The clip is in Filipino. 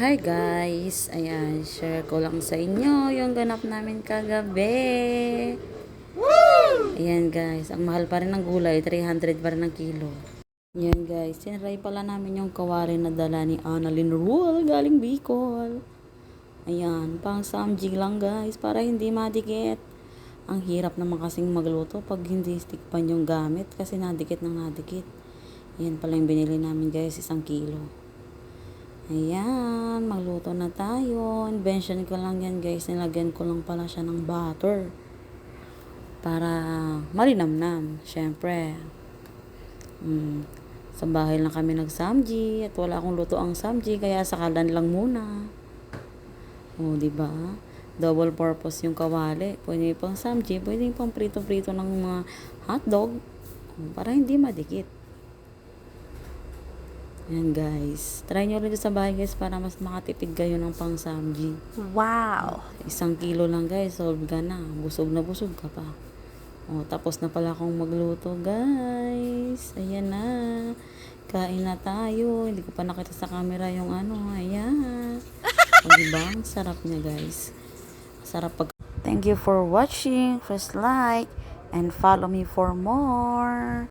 Hi guys! Ayan, share ko lang sa inyo yung ganap namin kagabi. Ayan guys, ang mahal pa rin ng gulay, 300 pa rin ang kilo. Ayan guys, sinry pala namin yung kawari na dala ni Annalyn Ruel galing Bicol. Ayan, pang samjig lang guys, para hindi madikit. Ang hirap naman kasing magluto pag hindi stick pan yung gamit kasi nadikit ng nadikit. Ayan pala yung binili namin guys, 1 kilo. Ayan, magluto na tayo. Invention ko lang yan guys. Nilagyan ko lang pala siya ng butter. Para malinamnam. Syempre. Sa bahay lang kami nag-samji. At wala akong luto ang samji. Kaya sakalan lang muna. O, diba? Double purpose yung kawali. Pwede pang samji. Pwede pang prito-prito ng mga hotdog. Para hindi madikit. Ayan guys. Try nyo rin sa bahay guys para mas makatipid kayo ng pang samji. Wow! 1 kilo lang guys. Solve ka na. Busog na busog ka pa. O, tapos na pala akong magluto guys. Ayan na. Kain na tayo. Hindi ko pa nakita sa camera yung ano. Ayan. O diba? Ang sarap niya guys. Sarap pag... Thank you for watching. First like and follow me for more.